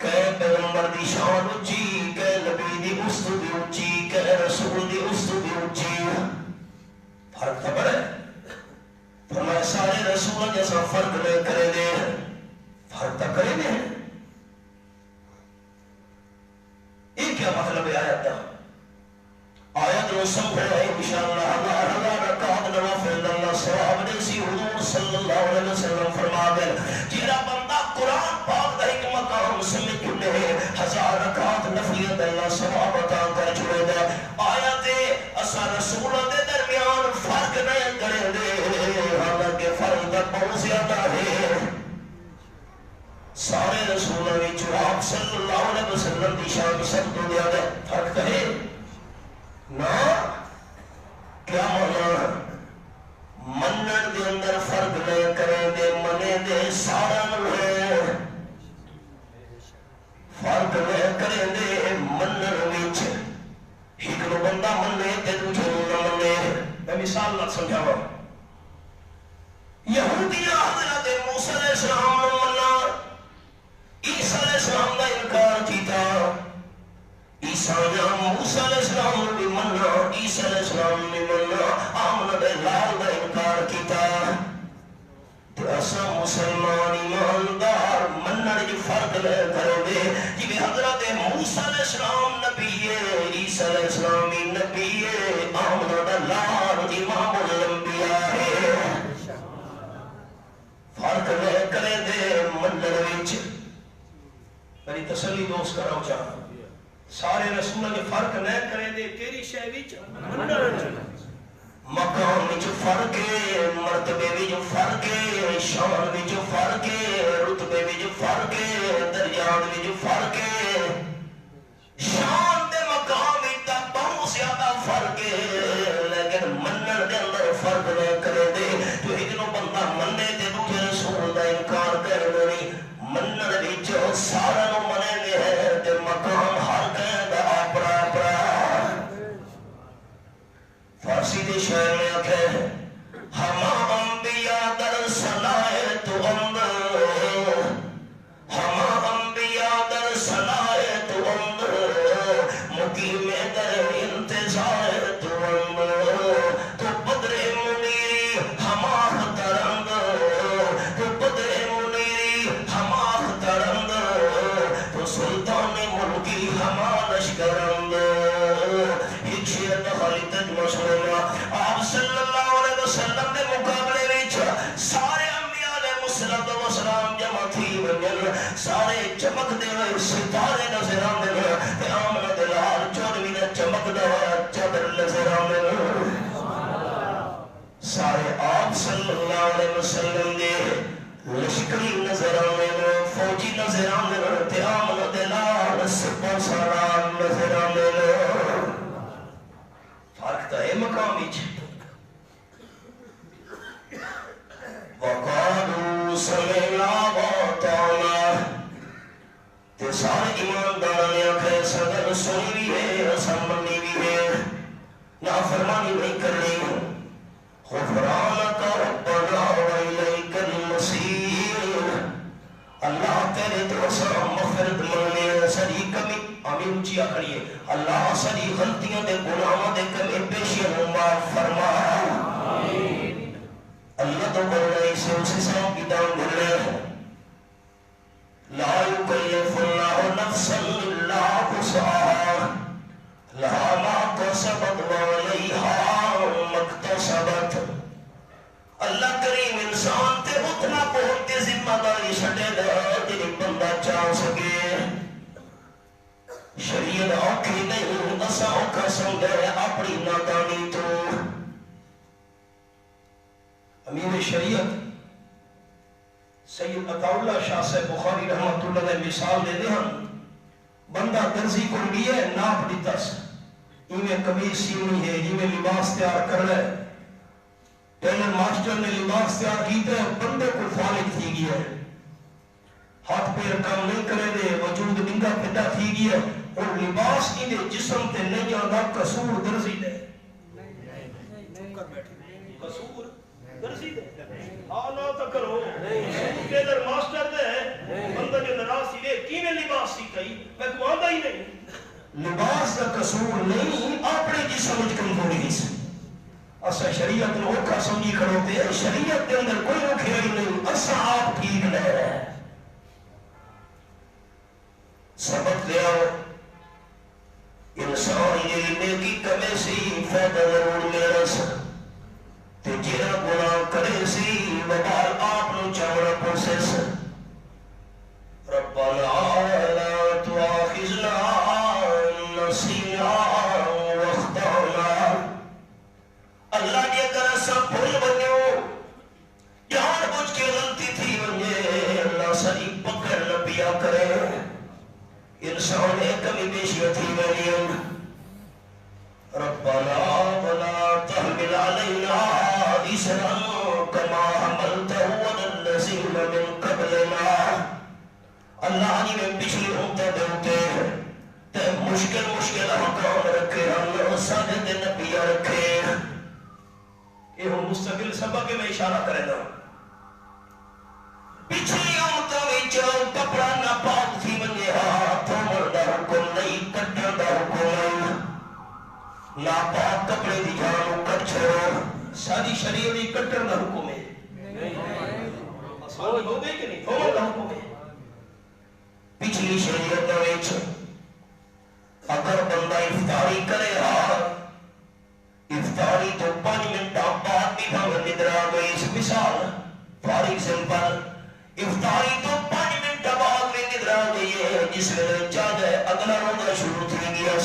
کہ پیغمبر دی شان اچھی کہ نبی دی استدی اچھی کہ رسول دی استدی اچھی فرق تا بڑا ہے فرمایا سارے رسول رسول جیسا فرق نہیں کرے دے فرق تو کرے دے یہ کیا مطلب ہے آیت کا آیت رو سمجھے انشاءاللہ ہزار رکعت نوافل اللہ ثواب دے سی حضور صلی اللہ علیہ وسلم فرما دے جیڑا بندہ قرآن پاک دا ایک مقام سمجھ چلے ہزار رکعت نفلیت اللہ ثواب عطا کر چھوڑے دے آیت اسا رسول دے درمیان فرق نہیں کرے دے حالانکہ فرق دا بہت زیادہ ہے سارے رسولوں وچ آپ صلی اللہ علیہ وسلم دی شان سب تو زیادہ فرق ہے نا کیا مانا منن دے اندر فرق نہیں کریں دے منے دے سارا نو ہے فرق نہیں کریں دے منن وچ ایک نو بندہ منے تے دوسرے نو نہ منے میں مثال نہ سمجھاواں یہودیاں حضرت موسیٰ علیہ السلام نو منا عیسیٰ علیہ السلام دا انکار کیتا عیسیٰ موسیٰ علیہ السلام نے بھی مننا عیسیٰ علیہ السلام نے مننا آمن دے لال دا انکار کیتا تو ایسا مسلمان ایماندار منن جو فرق لے کرو دے جی بھی حضرت موسیٰ علیہ السلام نبی ہے عیسیٰ علیہ السلام نبی ہے آمن دے لال امام الانبیاء ہے فرق لے کرے دے منن وچ میری تسلی دوست کراؤ چاہاں سارے رسولوں کے فرق نہ کرے دے تیری شے وچ مقام وچ فرق ہے مرتبے وچ فرق ہے شان وچ فرق ہے رتبے وچ فرق ہے درجات وچ فرق ہے شان دے مقام وچ بہت زیادہ فرق ہے لیکن منن دے اندر فرق نہ کرے دے تو ایک نو بندہ مننے تے دوسرے رسول دا انکار کرے نہیں منن وچ سارا نو منے گے ہے تے مقام ہر فارسی دے شعر میں آکھے ہما انبیاء در سنائے تو اندر ہما انبیاء در سنائے تو اندر مقیم در انتظار تو اندر تو بدر منیری ہما ترند تو بدر منیری ہما ترند تو سلطان ملکی ہما لشکرند ایک شیر دخلی تجمع سننا آپ صلی اللہ علیہ وسلم دے مقابلے وچ سارے انبیاء علیہ السلام جمع تھی ونجن سارے چمک دے ہوئے ستارے نظر آندے تے آمن دے لال چودویں دا چمک دا چادر نظر آندے سارے آپ صلی اللہ علیہ وسلم دے لشکری نظر آندے فوجی نظر آندے تے آمن دے لال سپہ سالار نظر آندے فرق تو ہے مقام وچ وقالوا سمعنا واطعنا تے سارے ایماندار نے آخر صدر سنی بھی ہے رسم منی بھی ہے نافرمانی نہیں کرنی غفرانک ربنا والیک المصیر اللہ تیرے تو سلام مغفرت مننے ساری کمی آمین اچھی آخریے اللہ ساری غلطیاں دے گناہوں دے کمی پیشی معاف فرما اللہ تو بولنے سے اسی سام کی دام بھولے لا یکلف اللہ نفسا الا وسعها لها ما کسبت وعلیہا ما اکتسبت اللہ کریم انسان تے اتنا بہت تے ذمہ داری چھڈے دا جی بندہ چاہ سکے شریعت آنکھی نہیں اسا اوکھا سمجھے اپنی نادانی تو امیر شریعت سید عطاءاللہ شاہ صاحب بخاری رحمت اللہ نے مثال دے دے ہم بندہ درزی کو لیے ناپ دیتاس ایمیں قمیص سیونی ہے ایمیں لباس تیار کر رہے ٹیلر ماسٹر نے لباس تیار کیتے ہیں بندے کو فالق تھی گیا ہے ہاتھ پیر کام نہیں کرے دے وجود ننگا پیدا تھی گیا اور لباس کی دے جسم تے نہیں آدھا قصور درزی دے قصور درزی دے آنا تو کرو ٹیلر ماسٹر دے بندہ جو نراز سی دے کینے لباس سی کئی میں کو آدھا ہی نہیں لباس کا قصور نہیں اپنے جسم وچ کمزوری ہے اسا شریعت نو اوکھا سمجھی کھڑوتے ہیں، شریعت کے اندر کوئی اوکھائی نہیں، اسا آپ ٹھیک نہیں۔ سبق لے آؤ، انسان یہ نیکی کمے سی فائدہ ضرور ملنا سا تے جیڑا گناہ کرے سی وبال آپ نو چاوڑا پوسے سا۔ ربنا لا تؤاخذنا ان نسینا واخطأنا، اللہ جے کر اساں بھول ونجو، جان بوجھ کے غلطی تھی ونجے، اللہ ساری پکڑ نہ پیا کرے۔ انسان ہے کمی بیشی تھی مریم، ربنا ولا تحمل علينا إصرا كما حملته على الذين من قبلنا۔ اللہ جی میں پچھلی امتیں دیتے ہیں تے مشکل احکام رکھے، اللہ سادے دے نبیہ رکھے۔ یہ ہم مستقل سبق میں اشارہ کرے گا۔ پچھلی امتوں میں کپڑا ناپاک تھی بنے ہاتھ مرد حکم نہیں، کٹر دا حکم نہیں، ناپاک کپڑے دی جانو کٹ چھوڑو۔ ساری شریعت دی کٹر دا حکم ہے، آسانی ہو گئی کہ نہیں؟ ہو دا حکم ہے۔ پچھلی شریعت وچ اگر بندہ افطاری کرے ہاں، افطاری تو 5 منٹ بعد بھی بھاوے ندر آ گئی، اس مثال فارغ سمپل، افطاری تو 5 منٹ بعد بھی ندر آ گئی ہے، جس میں چاہ جائے اگلا روزہ شروع تھی گیا۔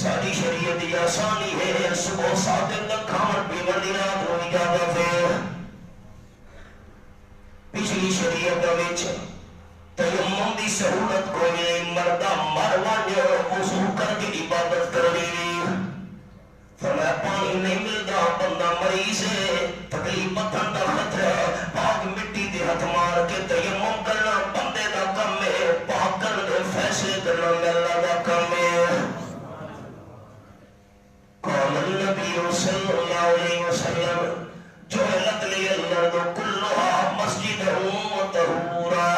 ساری شریعت یہ آسانی ہے، صبح 7 تک کھان پیون دی رات نو اجازت ہے۔ پچھلی شریعت وچ تیمم دی سہولت کوئی نہیں، مردہ مرون وضو کر کے عبادت کرنی، فرمایا پانی نہیں ملتا، بندہ مریض ہے، تکلیف پتھر دا خطرہ، پاک مٹی دے ہاتھ مار کے تیمم کرنا بندے دا کم ہے، پاک کر دے فیصلے کرنا اللہ دا کم ہے۔ قال النبی صلی اللہ علیہ وسلم جعلت لی الارض كلها مسجدا وطہورا،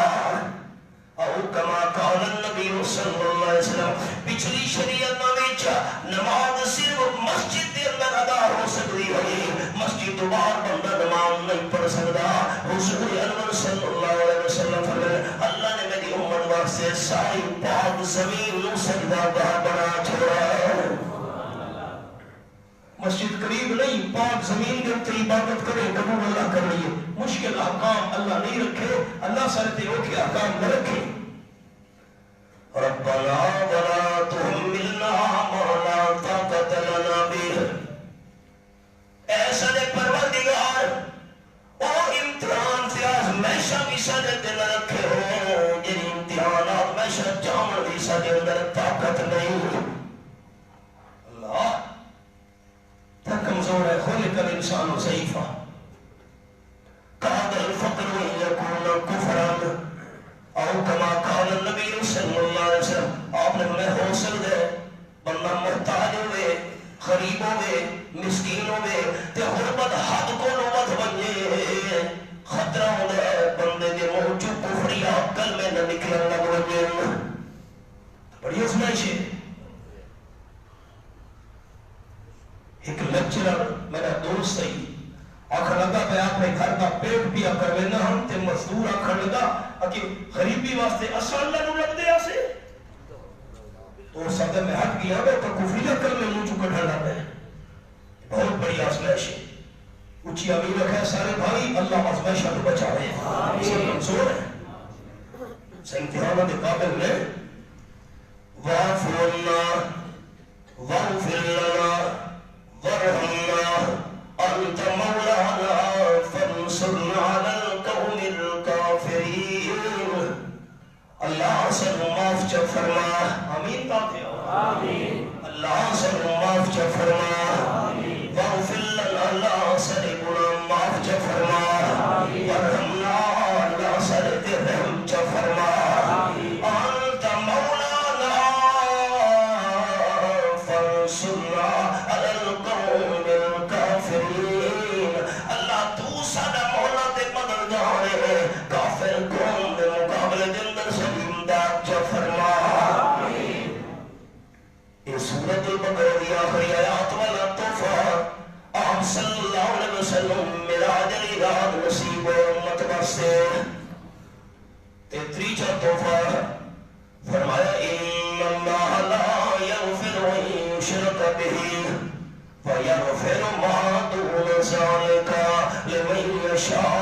او کما قال النبی صلی اللہ علیہ وسلم۔ پچھلی شریعت وچ نماز صرف مسجد دے اندر ادا ہو سکتی ہے، مسجد تو باہر بندہ نماز نہیں پڑھ سکتا۔ حضور انور صلی اللہ علیہ وسلم فرمائے اللہ نے میری امت واسطے ساری پاک زمین نو سجدہ گاہ بنا چھوڑا ہے۔ مسجد قریب نہیں، پاک زمین کے اوپر عبادت کرے، قبول اللہ کر لیے۔ مشکل احکام اللہ نہیں رکھے، اللہ سارے اوکھے احکام نہ رکھے۔ ربنا ولا تحملنا ما لا طاقت لنا به، ایسا دے پروردگار اور امتحان سے آزمائشاں بھی سارے دل رکھے ہو، جن امتحانات آزمائشاں جامن بھی سارے اندر طاقت نہیں۔ اللہ تھا کمزور ہے، خلق الانسان ضعیفا، کاد الفقر ان یکون کفرا، او کما قال النبی صلی اللہ علیہ وسلم۔ آپ نے ہمیں ہو سکتا ہے بندہ محتاج ہوئے، غریب ہوئے، مسکین ہوئے تے غربت حد کو نوبت بنجے، خطرہ ہوتا ہے بندے دے منہ چوں کفری عقل میں نہ نکلن لگ وجے، بڑی آزمائش ہے۔ ایک لیکچرر میرا دوست ہے، آخر لگا میں اپنے گھر کا پیٹ بھی کر لینا ہم تے مزدور آخر لگا کہ غریبی واسطے اصل اللہ نو لگ دے آسے، تو سب میں ہٹ گیا تو کفری عقل میں منہ چکا ڈھالا ہے۔ بہت بڑی آزمائش ہے، اونچی امین رکھے سارے بھائی، اللہ آزمائشہ تو بچائے، سب کمزور ہے، سے امتحانات قابل نے۔ واعف عنا واغفر لنا وارحمنا انت مولانا فانصرنا على القوم الكافرین۔ اللہ سے معاف چا فرما، آمین کہتے ہو، آمین۔ اللہ سے معاف چا فرما، واغفر لنا، اللہ سے گناہ معاف چا فرما، وارحمنا، اللہ سے رحم چا فرما، انت مولانا فانصرنا علی القوم الکافرین۔ اللہ تو سادہ مولا تے مددگار ہے، کافر قوم دے مقابلے دے اندر سے امداد چا فرما۔ یہ سورۃ البقرہ دی آخری آیات والا تحفہ نصیب ہے امت واسطے تے تریجا تحفہ فرمایا ان اللہ لا یغفر ان یشرک بہ ویغفر ما دون ذلک لمن یشاء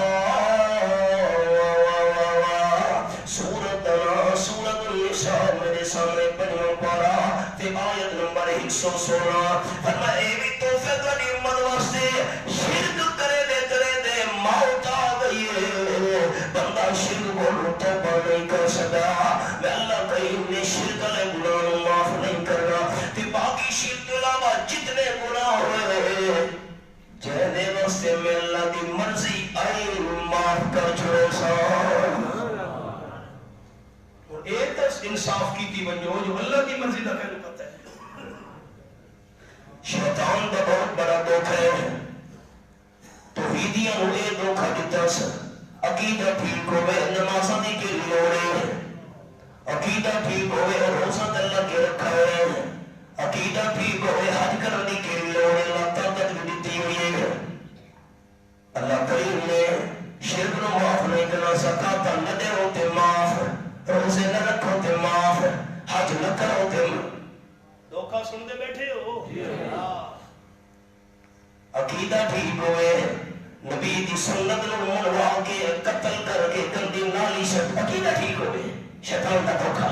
سورت النساء میرے سامنے پڑھنا پارا تے آیت نمبر 116 فرمایا اے بھی تحفے تہاڈی امت واسطے شرک کرے دے موت آ گئی ہے بندہ شرک کو توبہ نہیں کر سکا میں اللہ کریم نے شرک والے گناہ معاف نہیں کرنا تے باقی شرک کے علاوہ جتنے گناہ ہوئے جہدے واسطے میں اللہ کی مرضی آئی معاف کر چھوڑے سا اور ایک دس انصاف کی تھی بنجو جو اللہ کی مرضی دا کہنے پتہ ہے شیطان دا بہت بڑا دھوکہ ہے توحیدیاں نے یہ دھوکہ دیتا سا عقیدہ ٹھیک ہوئے نمازاں دی کے لوڑے عقیدہ ٹھیک ہوئے روزہ اللہ کے رکھا ہے عقیدہ ٹھیک ہوئے حج کرنے دی کے لوڑے اللہ طاقت بھی دیتی ہوئی ہے اللہ کریم نے شرک نو معاف نہیں کرنا زکاۃ نہ دے ہوتے معاف روزے نہ رکھو تے معاف حج نہ کرو تے دھوکہ سن دے بیٹھے ہو عقیدہ ٹھیک ہوئے نبی دی سنت نو منوا کے قتل کر کے گندی نالی سے عقیدہ ٹھیک ہوئے شیطان کا دھوکہ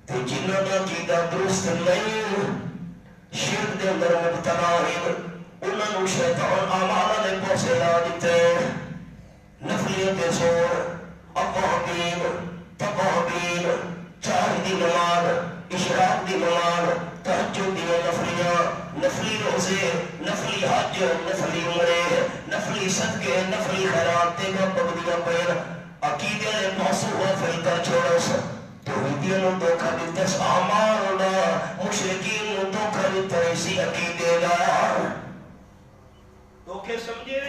تے جنہاں دا عقیدہ درست نہیں شرک دے اندر مبتلا ہے انہاں نو شیطان اعمال دے پاسے لا دیتے نفلیت زور اقابین تقابین چاہی دی نماز اشراق دی نماز تہجد دی نفلیاں نفلی روزے نفلی حج نفلی عمرے نفلی صدقے نفلی خیرات تے پابندیاں پیر عقیدے نے پاسو ہوا فرقہ چھوڑا سا توحیدیاں نو دھوکہ دیتا اس اعمال دا مشرکین نو دھوکہ دیتا اسی عقیدے دا دھوکے سمجھے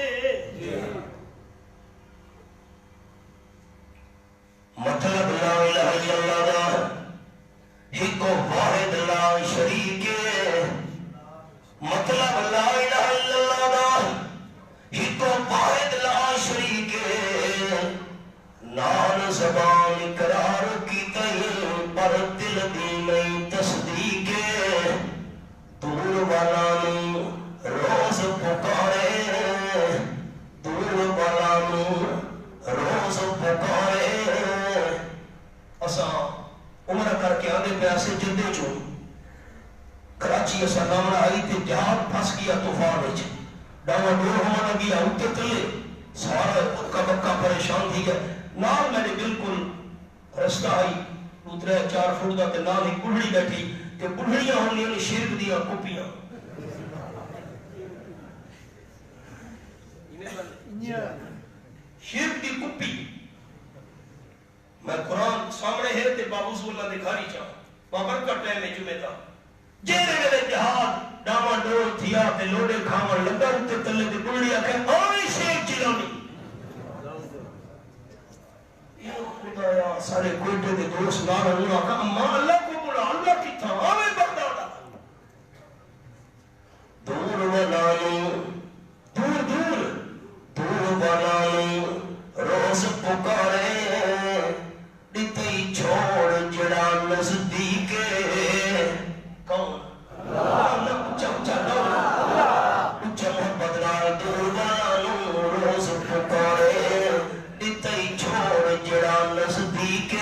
مطلب لا الہ الا اللہ دا ایک واحد لا شریک مطلب لا الہ الا اللہ دا ایک واحد لا شریک نال زبان اقرار کی تئی پر دل دی نہیں تصدیق دور والا نو روز پکارے دور والا نو روز پکارے اساں عمرہ کر کے آدھے پیاسے جدے چھو کراچی اسا نامنا آئی تے جہاد پھنس گیا طوفان وچ ڈاما ڈور ہونا لگی اوتے تلے سارا اکا بکا پریشان تھی گئے نال میں نے بالکل رستہ آئی اترے 4 فٹ دا تے نال ہی بڑھڑی بیٹھی تے بڑھڑیاں ہونیاں نے شرک دیاں کپیاں شرک دی کپی میں قرآن سامنے ہے تے بابوز اللہ دکھاری چاہوں بابرکت ٹائم میں جمعہ تھا جیرے گلے جہاد ڈاما ڈول تھیا تے لوڑے کھاور لگا تے تلے تے بڑھڑیا کہ آئی شیخ چلانی یا خدایا سارے کوئٹے دے دوست نارا ہونا کہ اماں اللہ کو بڑا اللہ کی تھا آوے بغدادا دور والانو دور دور دور والانو روز پکارے دیتی چھوڑ جڑا نزدیک کون اللہ اچھا اچھا اچھا محبت نال دور والانو روز پکارے دیتی چھوڑ جڑا نزدیک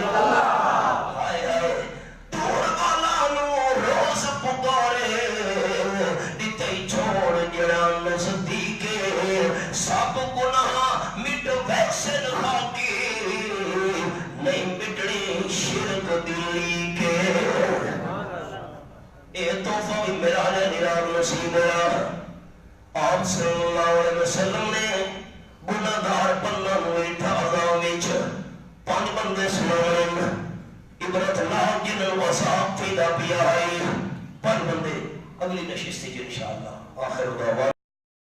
ہائے ہائے دور والانو روز پکارے دیتی چھوڑ جڑا نزدیک سب گناہ مٹ ویسے خاکی نہیں مٹنی شرک دلی کے اے تحفہ بھی میرا نراب نصیب ہوا آپ صلی اللہ علیہ وسلم نے گناہگار بندہ ہوئی تھا آزام وچ 5 بندے سنائیں عبرت لا جنن وصاب تھی دا پیا آئی 5 بندے اگلی نشستی جی انشاءاللہ آخر دعوان